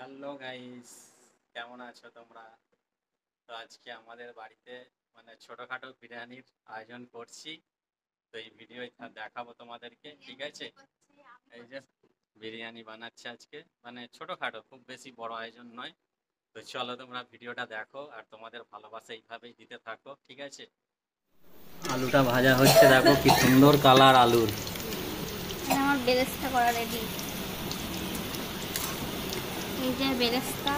Hello guys, কেমন আছো তোমরা? তো আজকে আমাদের বাড়িতে ছোটখাটো বিরিয়ানির আয়োজন করছি। তো এই ভিডিও দেখাবো তোমাদেরকে, ঠিক আছে? এই যে বিরিয়ানি বানাচ্ছে আজকে, ছোটখাটো, খুব বেশি বড় আয়োজন নয়। তো চলো তোমরা ভিডিওটা দেখো আর তোমাদের ভালোবাসা এইভাবেই দিতে থাকো, ঠিক আছে? আলুটা ভাজা হচ্ছে, দেখো কি সুন্দর কালার আলুর। আমার বেরেস্তা করা রেডি। এই যে বেরেস্তা,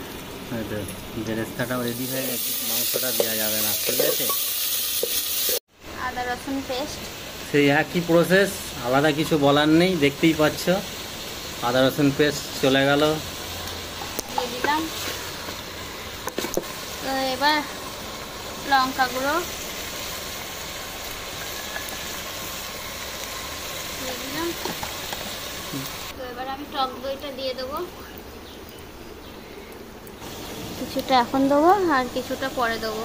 বেরেস্তাটাও রেডি হয়ে গেছে, মাংসটা দেওয়া যাবে না, ঠিক আছে? আদা রসুন পেস্ট, সেই একই প্রসেস, আলাদা কিছু বলার নেই, দেখতেই পাচ্ছ। আদা রসুন পেস্ট চলে গেল, দিয়ে দিলাম। তো এবার লঙ্কা গুঁড়ো দিয়ে দিলাম। তো এবার আমি টক দইটা দিয়ে দেবো, কিছুটা এখন দেবো আর কিছুটা পরে দেবো।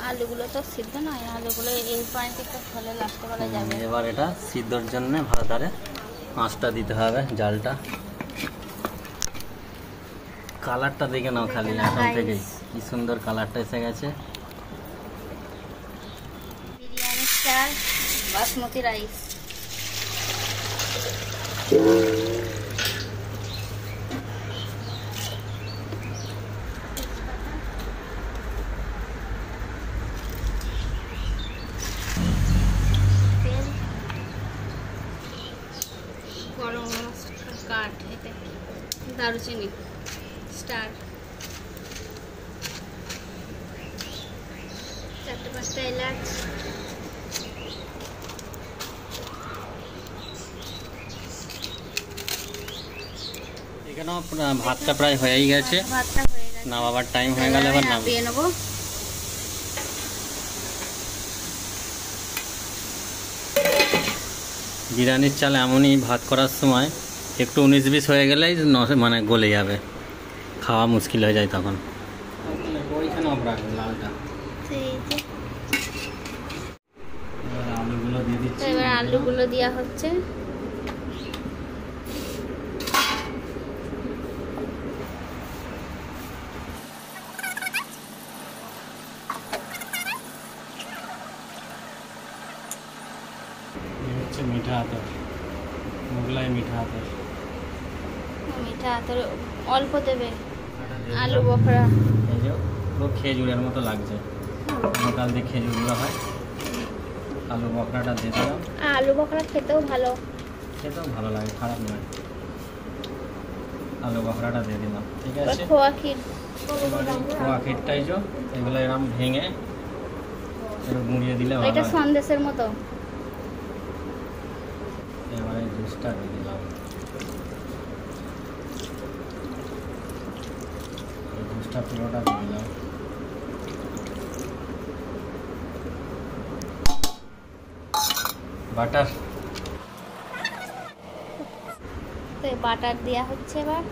আলুগুলো তো সিদ্ধ নয়, আলুগুলো এই পানিতে একটু ফলে লাস্টে করা যাবে। এবার এটা সিদ্ধর জন্য ভালো করে আঁচটা দিতে হবে, জালটা। কালারটা দেখে নাও খালি, এখন থেকেই কি সুন্দর কালারটা এসে গেছে। বিরিয়ানি চাল, বাসমতি রাইস। তেল, গরম মশলা কাঠ, এতে দারুচিনি, স্টার, 4-5টা এলাচ, এখানেও ভাতটা প্রায় হয়েই গেছে, ভাতটা হয়ে গেছে, নামাবার টাইম হয়ে গেল, এবার নামিয়ে নেবো। বিরিয়ানির চাল এমনই, ভাত করার সময় একটু 19-20 হয়ে গেলেই গলে যাবে, খাওয়া মুশকিল হয়ে যায় তখন। আলুগুলো দিয়ে দিচ্ছি। এবার আলুগুলো দেওয়া হচ্ছে। মিঠা আতর, মোগলাই মিঠা আতর। মিঠা আতর অল্প দেবে। আলু বখরা, এই যে পুরো খেজুরের মতো লাগছে, লোকাল দিয়ে খেজুর দেওয়া হয়। আলু বখরাটা দিয়ে দিলাম। আলু বখরা খেতেও ভালো, খেতেও ভালো লাগে, খারাপ নয়। আলু বখরাটা দিয়ে দিলাম, ঠিক আছে। খোয়া ক্ষীর, খোয়া ক্ষীরটাই যে এগুলো এরকম ভেঙে গুঁড়িয়ে দিলে ভালো এটা হয়। সন্দেশের মতো। এবারে জুসটা দিয়ে দিলাম, জুসটা পুরোটা দিয়ে দিলাম। বাটার, তো বাটার দেওয়া হচ্ছে এবার।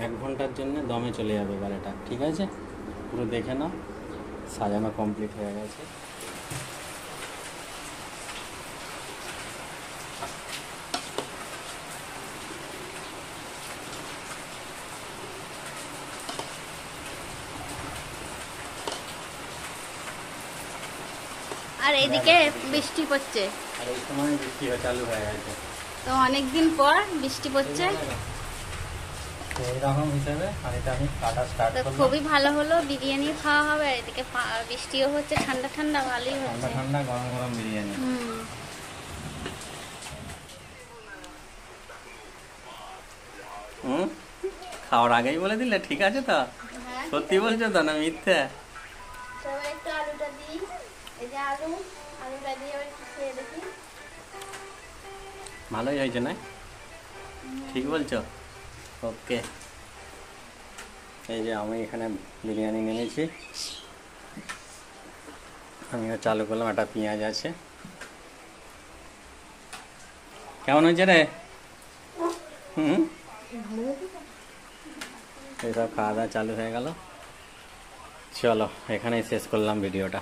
1 ঘন্টার জন্য দমে চলে যাবে এবার এটা, ঠিক আছে? পুরো দেখে নাও, সাজানো কমপ্লিট হয়ে গেছে। আর এদিকে বৃষ্টি পড়ছে, আর এই সময় বৃষ্টি চালু হয়ে গেছে, তো অনেকদিন পর বৃষ্টি পড়ছে। এইরকম হিসেবে আর এটা আমি কাটা স্টার্ট তো করলাম। খুবই ভালো হলো, বিরিয়ানি খাওয়া হবে। আর এদিকে বৃষ্টিও হচ্ছে, ঠান্ডা ঠান্ডা, ভালোই ঠান্ডা হচ্ছে। ঠান্ডা গরম গরম বিরিয়ানি। খাওয়ার আগেই বলে দিলে, ঠিক আছে তো? সত্যি বলছো তো না মিথ্যে? সবাই একটু আলুটা দিই, এই যে আলুটা দিয়ে এবার খেয়ে দেখি। ভালোই হয়েছে না? ঠিক বলছো? ওকে। এই যে আমি এখানে বিরিয়ানি নিয়েছি, আমিও চালু করলাম, একটা পেঁয়াজ আছে। কেমন হয়েছে রে? এইসব খাওয়া দাওয়া চালু হয়ে গেল। চলো এখানেই শেষ করলাম ভিডিওটা।